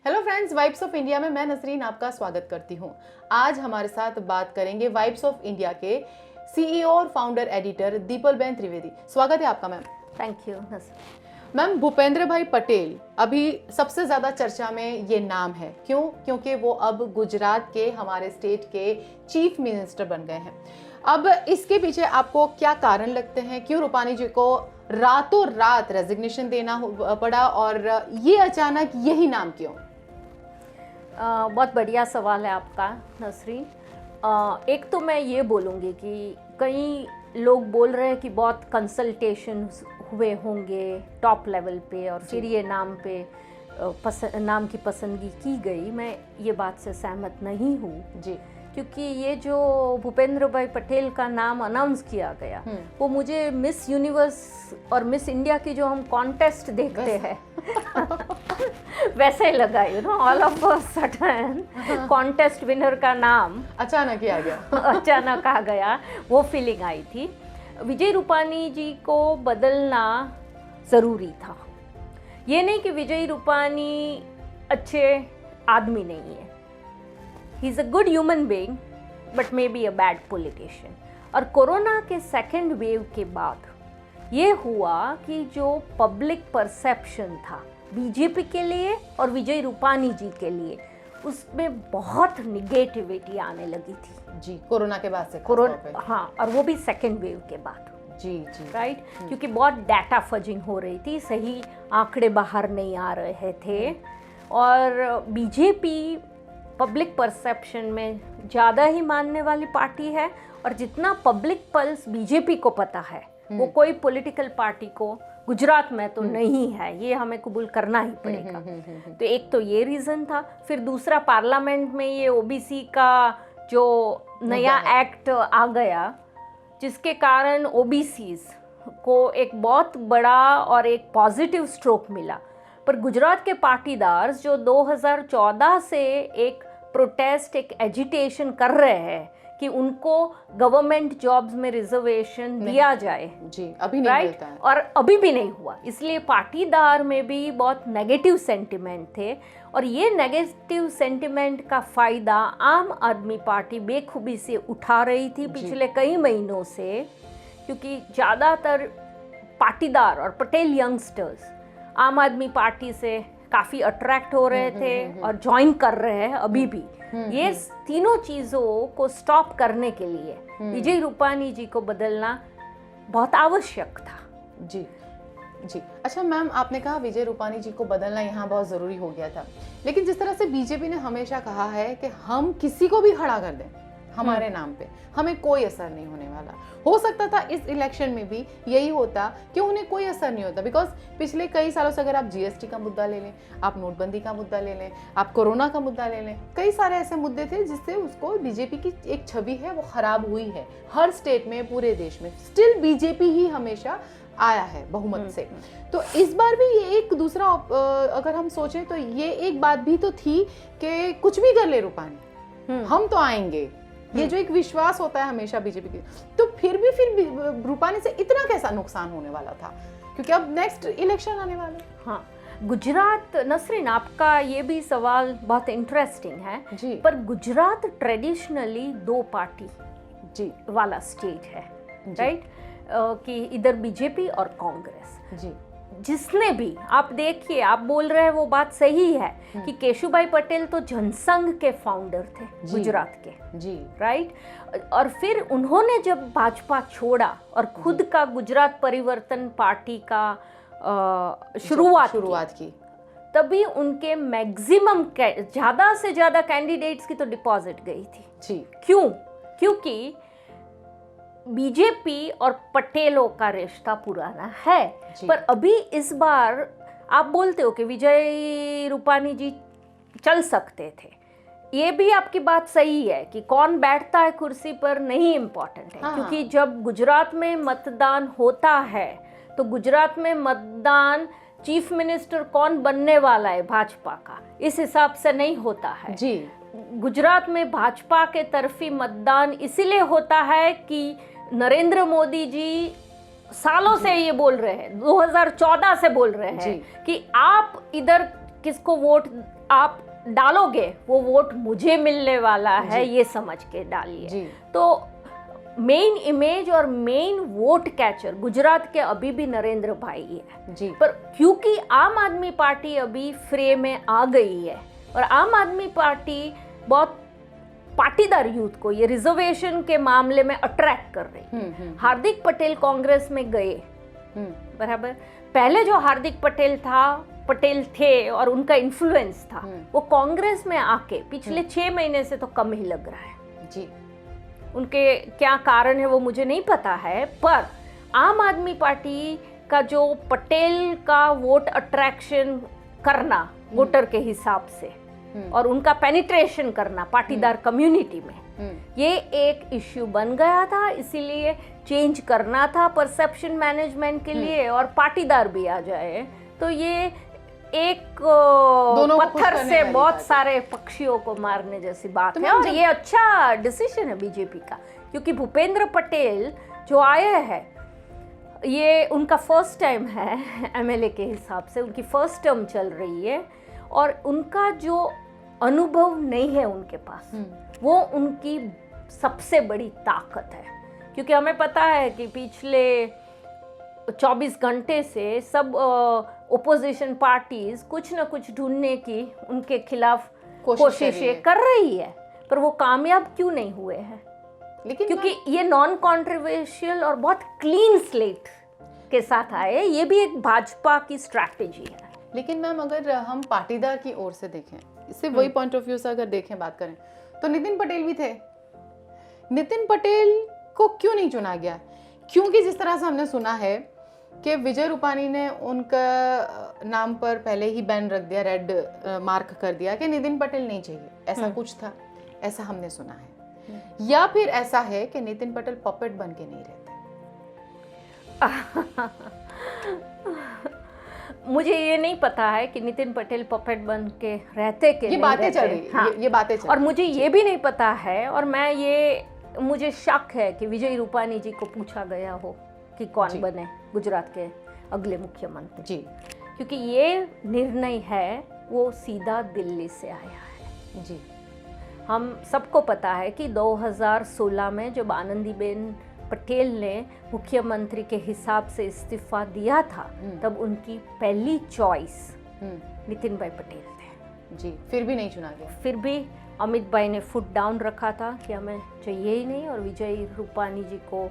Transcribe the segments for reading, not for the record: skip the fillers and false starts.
Hello friends, vibes of India में मैं नसरीन आपका स्वागत करती हूँ। आज हमारे साथ बात करेंगे वाइब्स ऑफ इंडिया के सीईओ और फाउंडर एडिटर दीपलबेन त्रिवेदी। स्वागत है आपका ma'am. Thank you. Ma'am, Bhupendra भाई पटेल अभी सबसे ज़्यादा चर्चा में ये नाम है। क्यों? क्योंकि वो अब गुजरात के हमारे स्टेट के चीफ मिनिस्टर बन गए हैं। अब इसके पीछे आपको क्या कारण लगते हैं? क्यों रूपानी जी को रातों रात रेजिग्नेशन देना पड़ा और ये अचानक यही नाम क्यों? बहुत बढ़िया सवाल है आपका नसरीन। एक तो मैं ये बोलूँगी कि कई लोग बोल रहे हैं कि बहुत कंसल्टेशन हुए होंगे टॉप लेवल पे और फिर ये नाम नाम की पसंदगी की गई। मैं ये बात से सहमत नहीं हूँ जी, क्योंकि ये जो भूपेंद्र भाई पटेल का नाम अनाउंस किया गया वो मुझे मिस यूनिवर्स और मिस इंडिया की जो हम कॉन्टेस्ट देखते हैं वैसे लगा, all of a sudden contest winner का नाम अचानक ही आ गया। अचानक आ गया, वो फीलिंग आई थी। विजय रूपानी जी को बदलना ज़रूरी था। ये नहीं कि विजय रूपानी अच्छे आदमी नहीं है, he is a good human being but may be a bad politician. और कोरोना के सेकेंड वेव के बाद ये हुआ कि जो पब्लिक परसेप्शन था बीजेपी के लिए और विजय रूपानी जी के लिए, उसमें बहुत निगेटिविटी आने लगी थी जी, कोरोना के बाद से। कोरोना, हाँ, और वो भी सेकेंड वेव के बाद। जी जी, राइट, क्योंकि बहुत डाटा फजिंग हो रही थी, सही आंकड़े बाहर नहीं आ रहे थे और बीजेपी पब्लिक परसेप्शन में ज़्यादा ही मानने वाली पार्टी है। और जितना पब्लिक पल्स बीजेपी को पता है वो कोई पॉलिटिकल पार्टी को गुजरात में तो नहीं है, ये हमें कबूल करना ही पड़ेगा। तो एक तो ये रीज़न था। फिर दूसरा, पार्लियामेंट में ये ओबीसी का जो नया एक्ट आ गया जिसके कारण ओबीसीज को एक बहुत बड़ा और एक पॉजिटिव स्ट्रोक मिला। पर गुजरात के पाटीदार जो 2014 से एक प्रोटेस्ट, एक एजिटेशन कर रहे हैं कि उनको गवर्नमेंट जॉब्स में रिजर्वेशन दिया जाए, जी, अभी नहीं मिलता है। और अभी भी नहीं हुआ, इसलिए पाटीदार में भी बहुत नेगेटिव सेंटिमेंट थे। और ये नेगेटिव सेंटिमेंट का फ़ायदा आम आदमी पार्टी बेखूबी से उठा रही थी पिछले कई महीनों से, क्योंकि ज़्यादातर पाटीदार और पटेल यंगस्टर्स आम आदमी पार्टी से काफ़ी अट्रैक्ट हो रहे थे और ज्वाइन कर रहे हैं अभी भी। ये तीनों चीज़ों को स्टॉप करने के लिए विजय रूपानी जी को बदलना बहुत आवश्यक था। जी जी। अच्छा मैम, आपने कहा विजय रूपानी जी को बदलना यहाँ बहुत ज़रूरी हो गया था, लेकिन जिस तरह से बीजेपी ने हमेशा कहा है कि हम किसी को भी खड़ा कर दें हमारे नाम पे, हमें कोई असर नहीं होने वाला। हो सकता था इस इलेक्शन में भी यही होता कि उन्हें कोई असर नहीं होता, बिकॉज पिछले कई सालों से अगर आप जीएसटी का मुद्दा ले लें, आप नोटबंदी का मुद्दा ले लें, आप कोरोना का मुद्दा ले लें, कई सारे ऐसे मुद्दे थे जिससे उसको बीजेपी की एक छवि है वो खराब हुई है हर स्टेट में, पूरे देश में। स्टिल बीजेपी ही हमेशा आया है बहुमत से। तो इस बार भी ये एक दूसरा अगर हम सोचें तो ये एक बात भी तो थी कि कुछ भी कर ले रूपानी, हम तो आएंगे, ये जो एक विश्वास होता है हमेशा बीजेपी की। तो फिर रूपानी से इतना कैसा नुकसान होने वाला था, क्योंकि अब नेक्स्ट इलेक्शन आने वाला है। हाँ, गुजरात, नसरीन आपका ये भी सवाल बहुत इंटरेस्टिंग है जी। पर गुजरात ट्रेडिशनली दो पार्टी जी वाला स्टेट है, राइट, कि इधर बीजेपी और कांग्रेस। जी, जिसने भी, आप देखिए, आप बोल रहे हैं वो बात सही है कि केशुभाई पटेल तो जनसंघ के फाउंडर थे गुजरात के, जी, राइट। और फिर उन्होंने जब भाजपा छोड़ा और खुद का गुजरात परिवर्तन पार्टी का शुरुआत की, तभी उनके मैक्सिमम ज़्यादा से ज़्यादा कैंडिडेट्स की तो डिपॉजिट गई थी। जी। क्यों? क्योंकि बीजेपी और पटेलों का रिश्ता पुराना है। पर अभी इस बार आप बोलते हो कि विजय रूपानी जी चल सकते थे, ये भी आपकी बात सही है कि कौन बैठता है कुर्सी पर नहीं इम्पोर्टेंट है। हाँ। क्योंकि जब गुजरात में मतदान होता है तो गुजरात में मतदान चीफ मिनिस्टर कौन बनने वाला है भाजपा का, इस हिसाब से नहीं होता है जी। गुजरात में भाजपा के तरफी मतदान इसीलिए होता है कि नरेंद्र मोदी जी सालों से ये बोल रहे हैं, 2014 से बोल रहे हैं कि आप इधर किसको वोट आप डालोगे वो वोट मुझे मिलने वाला है, ये समझ के डालिए। जी। तो मेन इमेज और मेन वोट कैचर गुजरात के अभी भी नरेंद्र भाई है जी। पर क्योंकि आम आदमी पार्टी अभी फ्रे में आ गई है और आम आदमी पार्टी बहुत पाटीदार यूथ को ये रिजर्वेशन के मामले में अट्रैक्ट कर रही है। हार्दिक पटेल कांग्रेस में गए, बराबर, पहले जो हार्दिक पटेल थे और उनका इन्फ्लुएंस था वो कांग्रेस में आके पिछले 6 महीने से तो कम ही लग रहा है जी। उनके क्या कारण है वो मुझे नहीं पता है, पर आम आदमी पार्टी का जो पटेल का वोट अट्रैक्शन करना वोटर के हिसाब से और उनका पेनिट्रेशन करना पाटीदार कम्युनिटी में, ये एक इश्यू बन गया था। इसीलिए चेंज करना था परसेप्शन मैनेजमेंट के लिए और पाटीदार भी आ जाए तो ये एक पत्थर से बहुत सारे पक्षियों को मारने जैसी बात है। और ये अच्छा डिसीजन है बीजेपी का, क्योंकि भूपेंद्र पटेल जो आए हैं ये उनका फर्स्ट टाइम है एमएलए के हिसाब से, उनकी फर्स्ट टर्म चल रही है और उनका जो अनुभव नहीं है उनके पास वो उनकी सबसे बड़ी ताकत है। क्योंकि हमें पता है कि पिछले 24 घंटे से सब ओपोजिशन पार्टीज कुछ न कुछ ढूंढने की उनके खिलाफ कोशिशें कर रही है, पर वो कामयाब क्यों नहीं हुए हैं? लेकिन क्योंकि ये नॉन कॉन्ट्रोवर्शियल और बहुत क्लीन स्लेट के साथ आए, ये भी एक भाजपा की स्ट्रैटेजी है। लेकिन मैम अगर हम पाटीदार की ओर से देखें, इससे वही पॉइंट ऑफ व्यू से अगर देखें, बात करें तो नितिन पटेल भी थे। नितिन पटेल को क्यों नहीं चुना गया? क्योंकि जिस तरह से हमने सुना है कि विजय रूपानी ने उनका नाम पर पहले ही बैन रख दिया, रेड मार्क कर दिया कि नितिन पटेल नहीं चाहिए, ऐसा कुछ था, ऐसा हमने सुना है। या फिर ऐसा है कि नितिन पटेल पपेट बन के नहीं रहते? मुझे ये नहीं पता है कि नितिन पटेल पपेट बन के रहते के ये बातें चल रही, हाँ। ये बातें चल और मुझे ये भी नहीं पता है, और मुझे शक है कि विजय रूपानी जी को पूछा गया हो कि कौन बने गुजरात के अगले मुख्यमंत्री जी, क्योंकि ये निर्णय है वो सीधा दिल्ली से आया है जी। हम सबको पता है कि 2016 में जब आनंदीबेन पटेल ने मुख्यमंत्री के हिसाब से इस्तीफा दिया था तब उनकी पहली चॉइस नितिन भाई पटेल थे जी। फिर भी नहीं चुना गया। फिर भी अमित भाई ने फुट डाउन रखा था कि हमें चाहिए ही नहीं, और विजय रूपानी जी को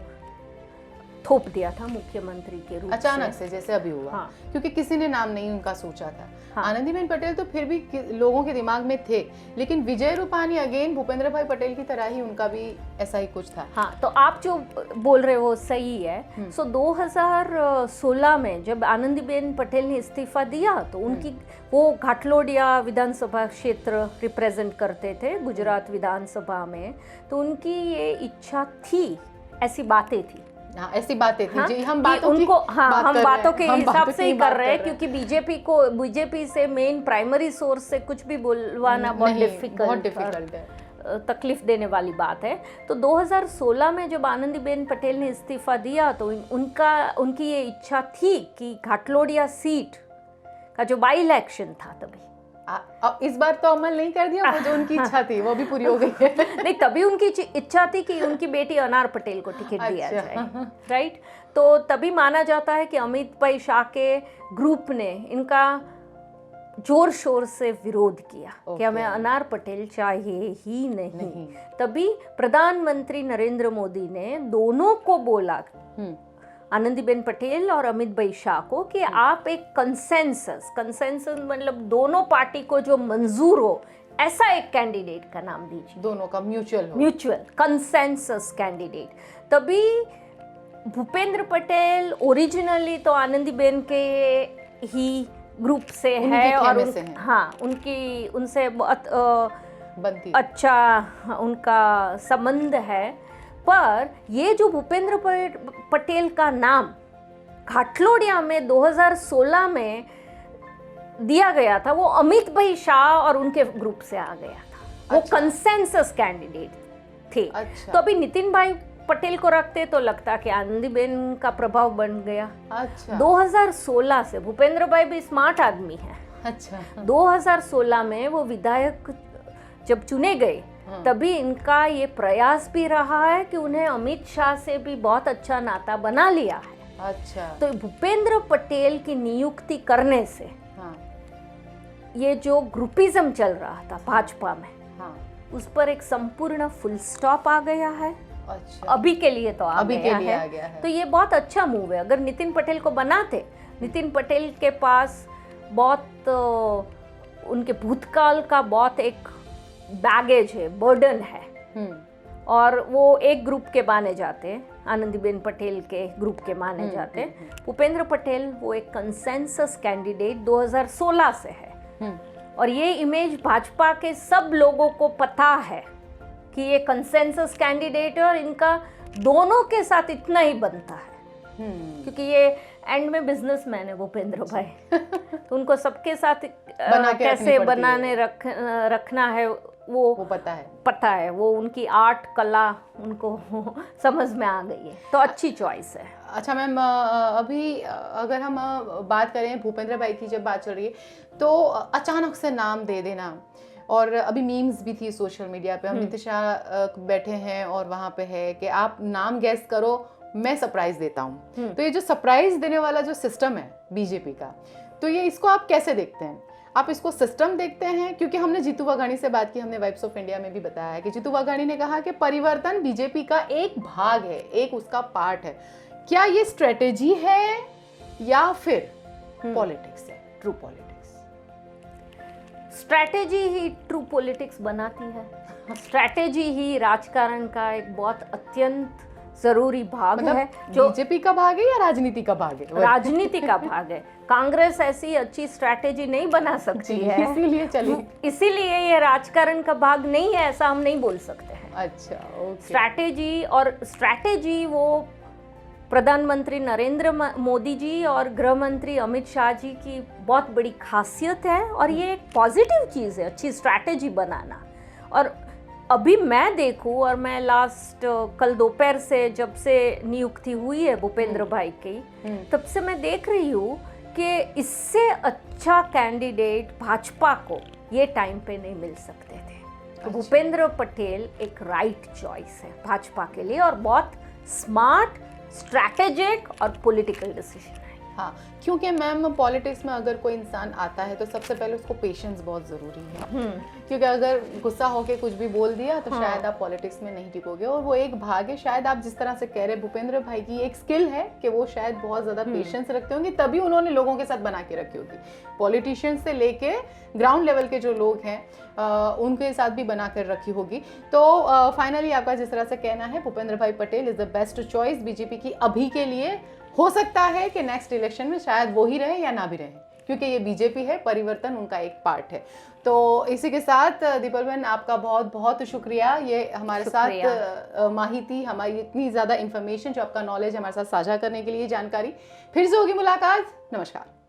थोप दिया था मुख्यमंत्री के रूप अचानक से जैसे अभी हुआ। हाँ। क्योंकि किसी ने नाम नहीं उनका सोचा था। हाँ। आनंदीबेन पटेल तो फिर भी लोगों के दिमाग में थे, लेकिन विजय रूपानी अगेन भूपेंद्र भाई पटेल की तरह ही उनका भी ऐसा ही कुछ था। हाँ, तो आप जो बोल रहे हो सही है। सो 2016 में जब आनंदीबेन पटेल ने इस्तीफा दिया तो उनकी वो घाटलोडिया विधानसभा क्षेत्र रिप्रेजेंट करते थे गुजरात विधानसभा में, तो उनकी ये इच्छा थी, ऐसी बातें थी। हाँ, ऐसी बातें थी जी। हम बातों के हिसाब से ही कर रहे हैं, क्योंकि बीजेपी से मेन प्राइमरी सोर्स से कुछ भी बोलवाना बहुत डिफिकल्ट है, तकलीफ देने वाली बात है। तो 2016 में जब आनंदीबेन पटेल ने इस्तीफा दिया तो उनकी ये इच्छा थी कि घाटलोडिया सीट का जो बाई इलेक्शन था, तभी अब इस बार तो अमल नहीं कर दिया, वो जो उनकी इच्छा थी वो भी पूरी हो गई है। नहीं, तभी उनकी इच्छा थी कि उनकी बेटी अनार पटेल को टिकट दिया जाए, राइट। तो तभी माना जाता है कि अमित भाई शाह के ग्रुप ने इनका जोर शोर से विरोध किया कि हमें अनार पटेल चाहिए ही नहीं। तभी प्रधानमंत्री नरेंद्र मोदी ने दोनों को बोला, आनंदीबेन पटेल और अमित भाई शाह को, कि आप एक कंसेंसस मतलब दोनों पार्टी को जो मंजूर हो ऐसा एक कैंडिडेट का नाम दीजिए, दोनों का म्यूचुअल कंसेंसस कैंडिडेट। तभी भूपेंद्र पटेल ओरिजिनली तो आनंदीबेन के ही ग्रुप से है और उनसे बहुत अच्छा उनका संबंध है, पर ये जो भूपेंद्र पटेल का नाम घाटलोडिया में 2016 में दिया गया था वो अमित भाई शाह और उनके ग्रुप से आ गया था। वो कंसेंसस कैंडिडेट थे। तो अभी नितिन भाई पटेल को रखते तो लगता कि आनंदीबेन का प्रभाव बन गया। 2016 से भूपेंद्र भाई भी स्मार्ट आदमी है, अच्छा। 2016 में वो विधायक जब चुने गए तभी इनका ये प्रयास भी रहा है कि उन्हें अमित शाह से भी बहुत अच्छा नाता बना लिया है। अच्छा। तो भूपेंद्र पटेल की नियुक्ति करने से हाँ। ये जो ग्रुपिज्म चल रहा था भाजपा में, हाँ। उस पर एक संपूर्ण फुल स्टॉप आ गया है। अच्छा। अभी के लिए तो अभी के लिए आ गया है। तो ये बहुत अच्छा मूव है। अगर नितिन पटेल को बनाते, नितिन पटेल के पास बहुत उनके भूतकाल का बहुत एक बैगेज है, बर्डन है, और वो एक ग्रुप के माने जाते, आनंदीबेन पटेल के ग्रुप के माने जाते। भूपेंद्र पटेल वो एक कंसेंसस कैंडिडेट 2016 से है, और ये इमेज भाजपा के सब लोगों को पता है कि ये कंसेंसस कैंडिडेट है और इनका दोनों के साथ इतना ही बनता है, क्योंकि ये एंड में बिजनेसमैन है भूपेंद्र भाई। तो उनको सबके साथ कैसे बनाने रखना है वो पता है। वो उनकी आर्ट कला उनको समझ में आ गई है, तो अच्छी चॉइस है। अच्छा मैम, अभी अगर हम बात करें भूपेंद्र भाई की, जब बात चल रही है तो अचानक से नाम दे देना, और अभी मीम्स भी थी सोशल मीडिया पे, अमित शाह बैठे हैं और वहाँ पे है कि आप नाम गैस करो, मैं सरप्राइज देता हूँ। तो ये जो सरप्राइज देने वाला जो सिस्टम है बीजेपी का, तो ये इसको आप कैसे देखते हैं? आप इसको सिस्टम देखते हैं? क्योंकि हमने जीतू वाघानी से बात की, हमने वाइब्स ऑफ इंडिया में भी बताया है कि जीतू वाघानी ने कहा कि परिवर्तन बीजेपी का एक भाग है, एक उसका पार्ट है। क्या ये स्ट्रेटेजी है या फिर पॉलिटिक्स है, ट्रू पॉलिटिक्स? स्ट्रेटेजी ही ट्रू पॉलिटिक्स बनाती है। स्ट्रेटेजी ही राजकारण का एक बहुत अत्यंत जरूरी भाग है। जो बीजेपी का भाग है या राजनीति का भाग है? राजनीति का भाग है। कांग्रेस ऐसी अच्छी स्ट्रैटेजी नहीं बना सकती है, इसीलिए ये राजकारण का भाग नहीं है, ऐसा हम नहीं बोल सकते हैं। अच्छा, ओके। स्ट्रैटेजी, और स्ट्रैटेजी वो प्रधानमंत्री नरेंद्र मोदी जी और गृह मंत्री अमित शाह जी की बहुत बड़ी खासियत है, और ये एक पॉजिटिव चीज़ है अच्छी स्ट्रैटेजी बनाना। और अभी मैं देखूं, और मैं लास्ट कल दोपहर से जब से नियुक्ति हुई है भूपेंद्र भाई की, तब से मैं देख रही हूँ कि इससे अच्छा कैंडिडेट भाजपा को ये टाइम पे नहीं मिल सकते थे। तो भूपेंद्र पटेल एक राइट चॉइस है भाजपा के लिए, और बहुत स्मार्ट, स्ट्रैटेजिक और पॉलिटिकल डिसीजन है। हाँ, क्योंकि मैम पॉलिटिक्स में अगर कोई इंसान आता है तो सबसे पहले उसको पेशेंस बहुत ज़रूरी है, क्योंकि अगर गुस्सा होके कुछ भी बोल दिया तो शायद आप पॉलिटिक्स में नहीं टिकोगे। और वो एक भाग है, शायद आप जिस तरह से कह रहे भूपेंद्र भाई की एक स्किल है कि वो शायद बहुत ज़्यादा पेशेंस रखते होंगे, तभी उन्होंने लोगों के साथ बना के रखी होगी। पॉलिटिशियंस से लेके ग्राउंड लेवल के जो लोग हैं उनके साथ भी बना कर रखी होगी। तो फाइनली आपका जिस तरह से कहना है भूपेंद्र भाई Patel is the best choice BJP की अभी के लिए। हो सकता है कि नेक्स्ट इलेक्शन में शायद वो ही रहे या ना भी रहे, क्योंकि ये बीजेपी है, परिवर्तन उनका एक पार्ट है। तो इसी के साथ दीपल बहन आपका बहुत बहुत शुक्रिया, ये हमारे साथ माहिती, हमारी इतनी ज़्यादा इन्फॉर्मेशन, जो आपका नॉलेज हमारे साथ साझा करने के लिए, जानकारी। फिर से होगी मुलाकात। नमस्कार।